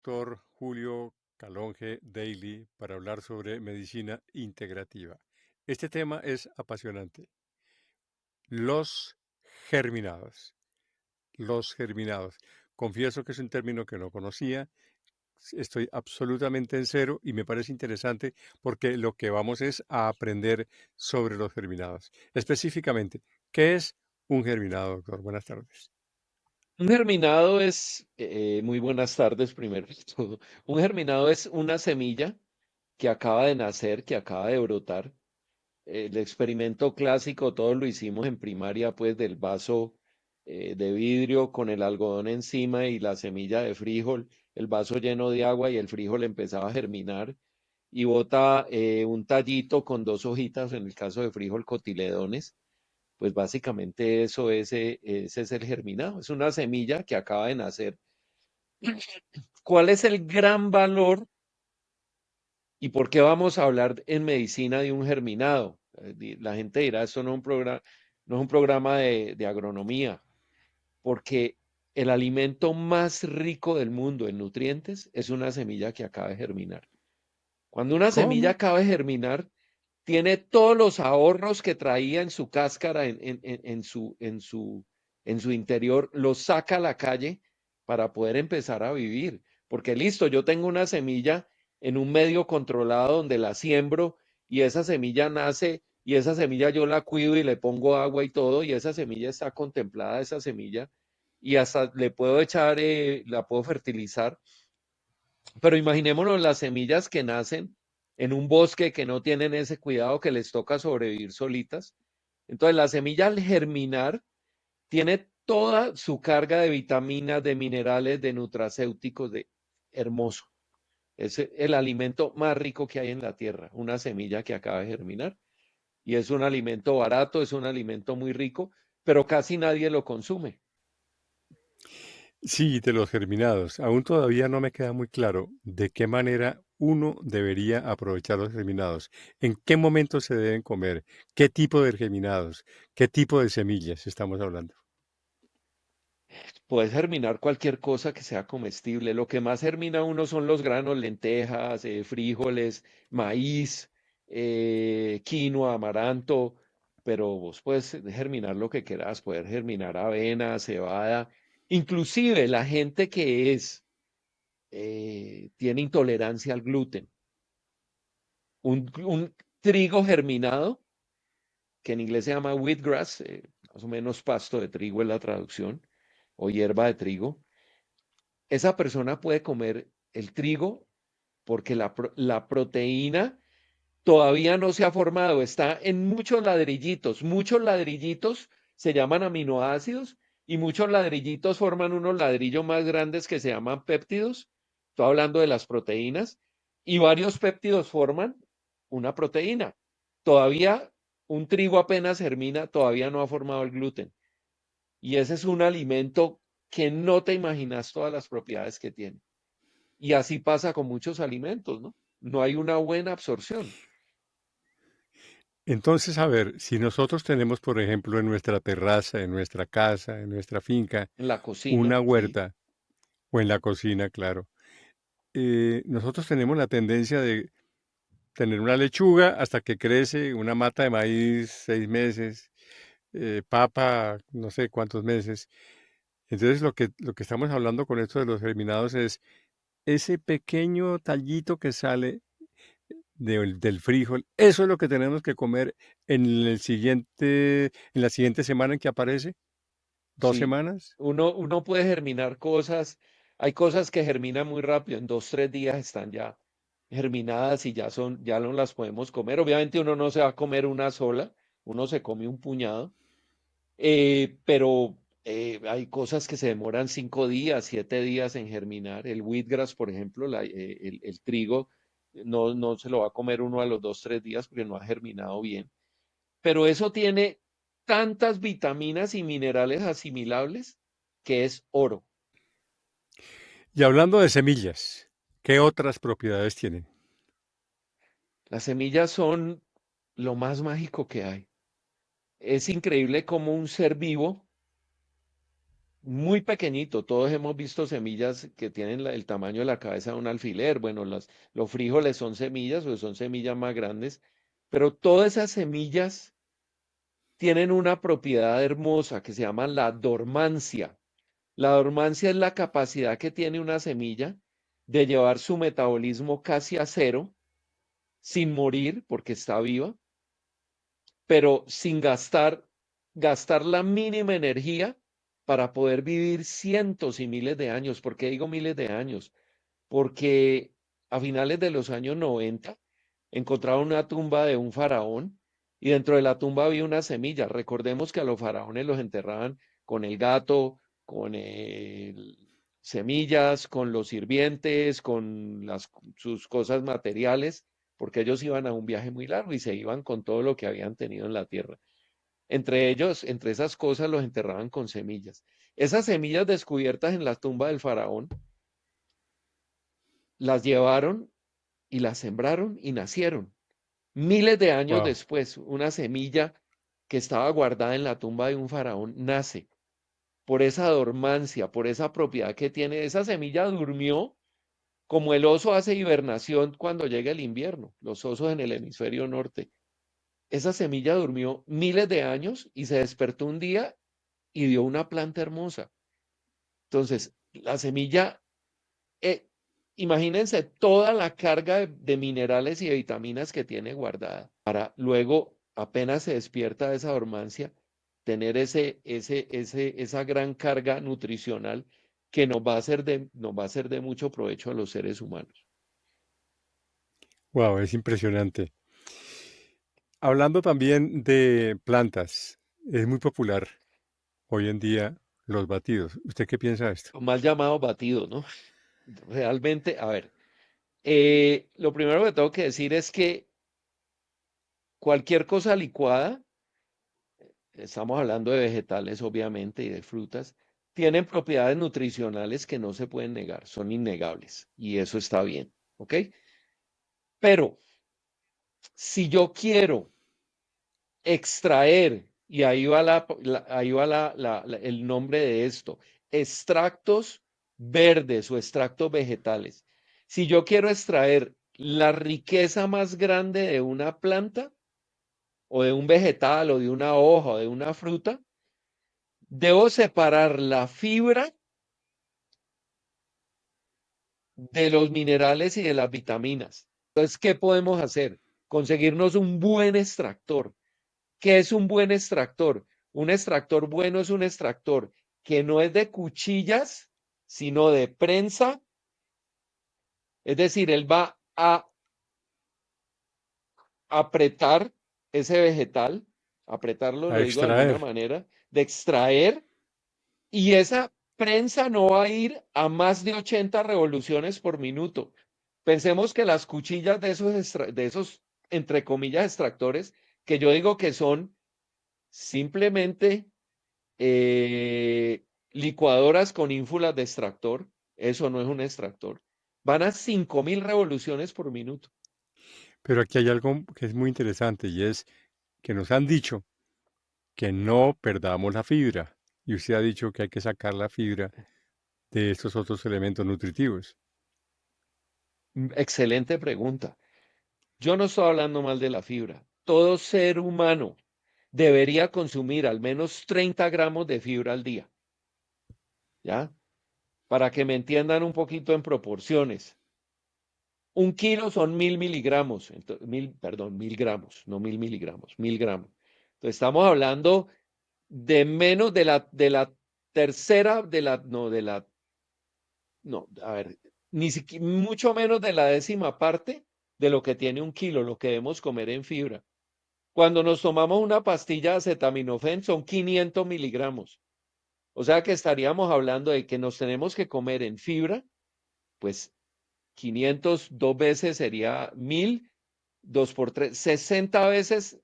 doctor Julio Calonge Daily para hablar sobre medicina integrativa. Este tema es apasionante. Los germinados. Los germinados. Confieso que es un término que no conocía. Estoy absolutamente en cero y me parece interesante porque lo que vamos es a aprender sobre los germinados. Específicamente, ¿qué es un germinado, doctor? Buenas tardes. Un germinado es, muy buenas tardes primero que todo. Un germinado es una semilla que acaba de nacer, que acaba de brotar. El experimento clásico, todos lo hicimos en primaria, pues del vaso de vidrio con el algodón encima y la semilla de frijol, el vaso lleno de agua y el frijol empezaba a germinar y bota un tallito con dos hojitas, en el caso de frijol cotiledones. Pues básicamente ese es el germinado, es una semilla que acaba de nacer. ¿Cuál es el gran valor y por qué vamos a hablar en medicina de un germinado? La gente dirá, esto no es un programa, no es un programa de agronomía, porque el alimento más rico del mundo en nutrientes es una semilla que acaba de germinar. Cuando una semilla ¿Cómo? acaba de germinar, tiene todos los ahorros que traía en su cáscara, en su interior, los saca a la calle para poder empezar a vivir. Porque listo, yo tengo una semilla en un medio controlado donde la siembro y esa semilla nace y esa semilla yo la cuido y le pongo agua y todo y esa semilla está contemplada, esa semilla, y hasta le puedo echar, la puedo fertilizar, pero imaginémonos las semillas que nacen en un bosque que no tienen ese cuidado, que les toca sobrevivir solitas. Entonces la semilla al germinar tiene toda su carga de vitaminas, de minerales, de nutracéuticos, de hermoso. Es el alimento más rico que hay en la tierra, una semilla que acaba de germinar. Y es un alimento barato, es un alimento muy rico, pero casi nadie lo consume. Sí, de los germinados. Aún todavía no me queda muy claro de qué manera uno debería aprovechar los germinados. ¿En qué momento se deben comer? ¿Qué tipo de germinados? ¿Qué tipo de semillas estamos hablando? Puedes germinar cualquier cosa que sea comestible. Lo que más germina uno son los granos, lentejas, frijoles, maíz, quinoa, amaranto, pero vos puedes germinar lo que quieras, puedes germinar avena, cebada, inclusive la gente que tiene intolerancia al gluten. Un trigo germinado, que en inglés se llama wheatgrass, más o menos pasto de trigo es la traducción, o hierba de trigo. Esa persona puede comer el trigo porque la proteína todavía no se ha formado, está en muchos ladrillitos. Muchos ladrillitos se llaman aminoácidos y muchos ladrillitos forman unos ladrillos más grandes que se llaman péptidos. Estoy hablando de las proteínas y varios péptidos forman una proteína. Todavía un trigo apenas germina, todavía no ha formado el gluten. Y ese es un alimento que no te imaginas todas las propiedades que tiene. Y así pasa con muchos alimentos, ¿no? No hay una buena absorción Entonces, a ver, si nosotros tenemos, por ejemplo, en nuestra terraza, en nuestra casa, en nuestra finca, en la cocina, una ¿sí? huerta o en la cocina, claro, nosotros tenemos la tendencia de tener una lechuga hasta que crece, una mata de maíz 6 meses, papa no sé cuántos meses. Entonces lo que estamos hablando con esto de los germinados es ese pequeño tallito que sale del frijol. Eso es lo que tenemos que comer en la siguiente semana en que aparece. ¿Dos Sí. semanas? Uno puede germinar cosas. Hay cosas que germinan muy rápido. En 2, 3 días están ya germinadas y ya no las podemos comer. Obviamente uno no se va a comer una sola, uno se come un puñado. Pero hay cosas que se demoran 5 días, 7 días en germinar. El wheatgrass, por ejemplo, el trigo, no se lo va a comer uno a los 2, 3 días porque no ha germinado bien. Pero eso tiene tantas vitaminas y minerales asimilables que es oro. Y hablando de semillas, ¿qué otras propiedades tienen? Las semillas son lo más mágico que hay. Es increíble cómo un ser vivo muy pequeñito. Todos hemos visto semillas que tienen el tamaño de la cabeza de un alfiler. Bueno, los frijoles son semillas o son semillas más grandes, pero todas esas semillas tienen una propiedad hermosa que se llama la dormancia. La dormancia es la capacidad que tiene una semilla de llevar su metabolismo casi a cero, sin morir porque está viva, pero sin gastar la mínima energía para poder vivir cientos y miles de años. ¿Por qué digo miles de años? Porque a finales de los años 90 encontraron una tumba de un faraón y dentro de la tumba había una semilla. Recordemos que a los faraones los enterraban con el gato, con semillas, con los sirvientes, con sus cosas materiales, porque ellos iban a un viaje muy largo y se iban con todo lo que habían tenido en la tierra. Entre ellos, entre esas cosas, los enterraban con semillas. Esas semillas descubiertas en la tumba del faraón las llevaron y las sembraron y nacieron. Miles de años Wow. después, una semilla que estaba guardada en la tumba de un faraón nace por esa dormancia, por esa propiedad que tiene. Esa semilla durmió como el oso hace hibernación cuando llega el invierno, los osos en el hemisferio norte. Esa semilla durmió miles de años y se despertó un día y dio una planta hermosa. Entonces, la semilla, eh, imagínense toda la carga de minerales y de vitaminas que tiene guardada para luego, apenas se despierta de esa dormancia, tener esa gran carga nutricional que nos va a ser de mucho provecho a los seres humanos. Wow, es impresionante. Hablando también de plantas, es muy popular hoy en día los batidos. ¿Usted qué piensa de esto? Lo mal llamado batido, ¿no? Realmente, a ver, lo primero que tengo que decir es que cualquier cosa licuada, estamos hablando de vegetales obviamente y de frutas, tienen propiedades nutricionales que no se pueden negar, son innegables y eso está bien, ¿ok? Pero si yo quiero extraer, y ahí va, ahí va el nombre de esto, extractos verdes o extractos vegetales. Si yo quiero extraer la riqueza más grande de una planta o de un vegetal o de una hoja o de una fruta, debo separar la fibra de los minerales y de las vitaminas. Entonces, ¿qué podemos hacer? Conseguirnos un buen extractor. ¿Qué es un buen extractor? Un extractor bueno es un extractor que no es de cuchillas, sino de prensa. Es decir, él va a apretar ese vegetal, apretarlo, A lo digo de alguna extraer. manera, de extraer, y esa prensa no va a ir a más de 80 revoluciones por minuto. Pensemos que las cuchillas de esos, entre comillas, extractores, que yo digo que son simplemente licuadoras con ínfulas de extractor, eso no es un extractor, van a 5000 revoluciones por minuto. Pero aquí hay algo que es muy interesante y es que nos han dicho que no perdamos la fibra. Y usted ha dicho que hay que sacar la fibra de estos otros elementos nutritivos. Excelente pregunta. Yo no estoy hablando mal de la fibra. Todo ser humano debería consumir al menos 30 gramos de fibra al día, ¿ya? Para que me entiendan un poquito en proporciones. Un kilo son 1000 miligramos, perdón, 1000 gramos, no 1000 miligramos, 1000 gramos. Entonces estamos hablando de menos de la tercera, no, a ver, ni siquiera, mucho menos de la décima parte de lo que tiene un kilo, lo que debemos comer en fibra. Cuando nos tomamos una pastilla de acetaminofén son 500 miligramos. O sea que estaríamos hablando de que nos tenemos que comer en fibra, pues 500 dos veces sería 1000, 2 por 3, 60 veces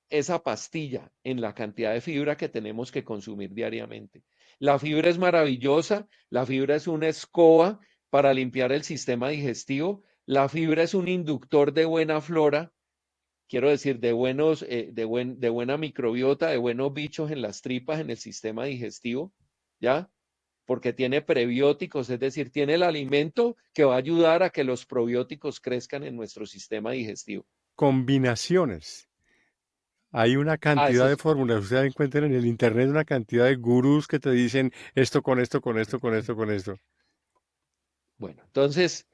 esa pastilla en la cantidad de fibra que tenemos que consumir diariamente. La fibra es maravillosa, la fibra es una escoba para limpiar el sistema digestivo, la fibra es un inductor de buena flora, quiero decir, de buena microbiota, de buenos bichos en las tripas, en el sistema digestivo, ¿ya? porque tiene prebióticos, es decir, tiene el alimento que va a ayudar a que los probióticos crezcan en nuestro sistema digestivo. Combinaciones. Hay una Ah, cantidad de fórmulas. Ustedes encuentran en el internet una cantidad de gurús que te dicen esto con esto, con esto, con esto, con esto. bueno, entonces,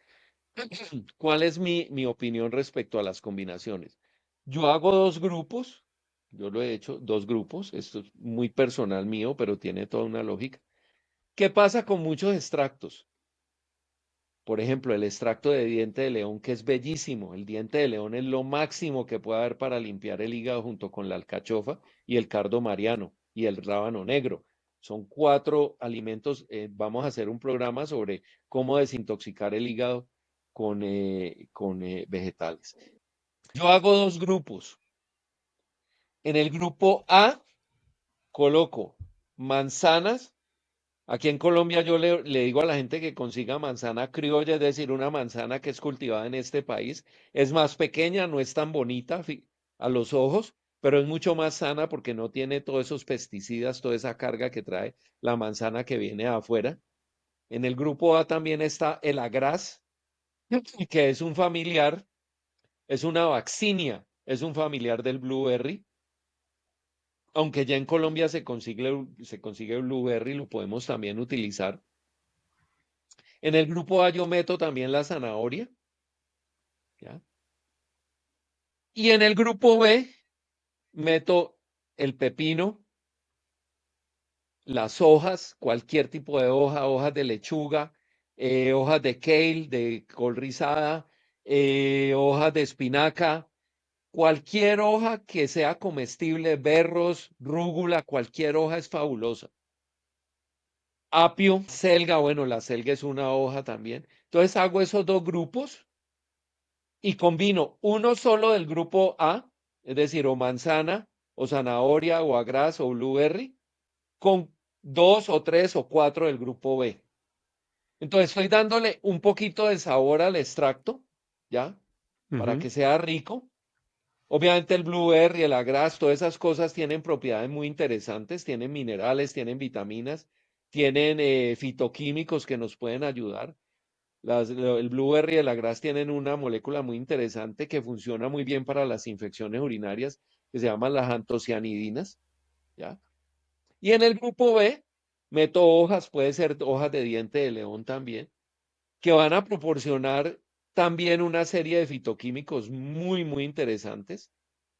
¿cuál es mi opinión respecto a las combinaciones? Yo hago dos grupos, yo lo he hecho, dos grupos, esto es muy personal mío, pero tiene toda una lógica. ¿Qué pasa con muchos extractos? Por ejemplo, el extracto de diente de león, que es bellísimo. El diente de león es lo máximo que puede haber para limpiar el hígado junto con la alcachofa y el cardo mariano y el rábano negro. Son cuatro alimentos. Vamos a hacer un programa sobre cómo desintoxicar el hígado con vegetales. Yo hago dos grupos. En el grupo A coloco manzanas. Aquí en Colombia yo le digo a la gente que consiga manzana criolla, es decir, una manzana que es cultivada en este país. Es más pequeña, no es tan bonita a los ojos, pero es mucho más sana porque no tiene todos esos pesticidas, toda esa carga que trae la manzana que viene de afuera. En el grupo A también está el agraz, que es un familiar, es una vaccinia, es un familiar del blueberry. Aunque ya en Colombia se consigue blueberry, lo podemos también utilizar. En el grupo A yo meto también la zanahoria, ¿ya? Y en el grupo B meto el pepino, las hojas, cualquier tipo de hoja, hojas de lechuga, hojas de kale, de col rizada, hojas de espinaca, cualquier hoja que sea comestible, berros, rúgula, cualquier hoja es fabulosa. Apio, selga, bueno, la selga es una hoja también. Entonces hago esos dos grupos y combino uno solo del grupo A, es decir, o manzana, o zanahoria, o agraz, o blueberry, con dos o tres o cuatro del grupo B. Entonces estoy dándole un poquito de sabor al extracto, ¿ya? Para Ujú. que sea rico. Obviamente el blueberry, el agraz, todas esas cosas tienen propiedades muy interesantes, tienen minerales, tienen vitaminas, tienen fitoquímicos que nos pueden ayudar. El blueberry y el agraz tienen una molécula muy interesante que funciona muy bien para las infecciones urinarias, que se llaman las antocianidinas, ¿ya? Y en el grupo B meto hojas, puede ser hojas de diente de león también, que van a proporcionar también una serie de fitoquímicos muy, muy interesantes,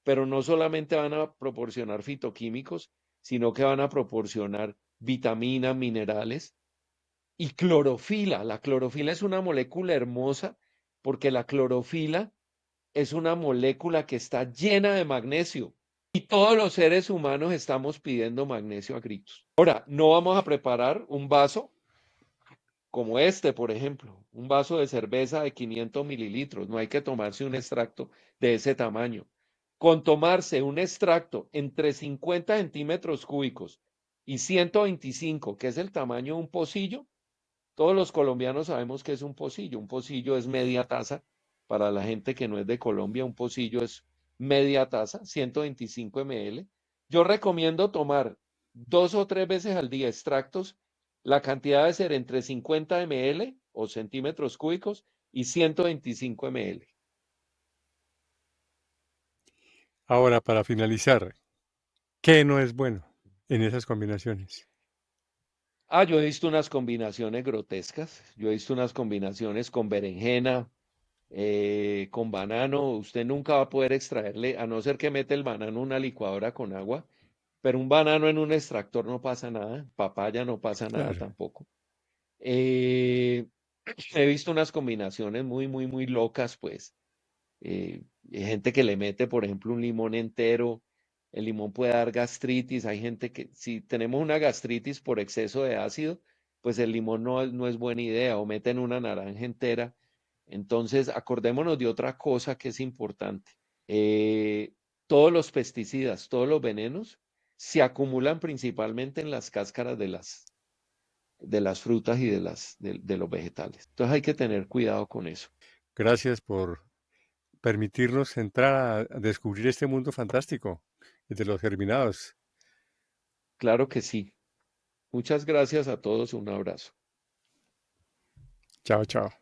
pero no solamente van a proporcionar fitoquímicos, sino que van a proporcionar vitaminas, minerales y clorofila. La clorofila es una molécula hermosa porque la clorofila es una molécula que está llena de magnesio y todos los seres humanos estamos pidiendo magnesio a gritos. Ahora, no vamos a preparar un vaso como este, por ejemplo, un vaso de cerveza de 500 mililitros. No hay que tomarse un extracto de ese tamaño. Con tomarse un extracto entre 50 centímetros cúbicos y 125, que es el tamaño de un pocillo, todos los colombianos sabemos que es un pocillo. Un pocillo es media taza. Para la gente que no es de Colombia, un pocillo es media taza, 125 ml. Yo recomiendo tomar dos o tres veces al día extractos. La cantidad debe ser entre 50 ml o centímetros cúbicos y 125 ml. Ahora, para finalizar, ¿qué no es bueno en esas combinaciones? Ah, yo he visto unas combinaciones grotescas. Yo he visto unas combinaciones con berenjena, con banano. Usted nunca va a poder extraerle, a no ser que mete el banano en una licuadora con agua, pero un banano en un extractor no pasa nada, papaya no pasa nada Claro. tampoco. Eh, he visto unas combinaciones muy, muy, muy locas, pues. Hay gente que le mete, por ejemplo, un limón entero. El limón puede dar gastritis. Hay gente que, si tenemos una gastritis por exceso de ácido, pues el limón no es buena idea. O meten una naranja entera. Entonces, acordémonos de otra cosa que es importante. Eh, todos los pesticidas, todos los venenos, se acumulan principalmente en las cáscaras de las frutas y de los vegetales. Entonces hay que tener cuidado con eso. Gracias por permitirnos entrar a descubrir este mundo fantástico de los germinados. Claro que sí. Muchas gracias a todos, un abrazo. Chao, chao.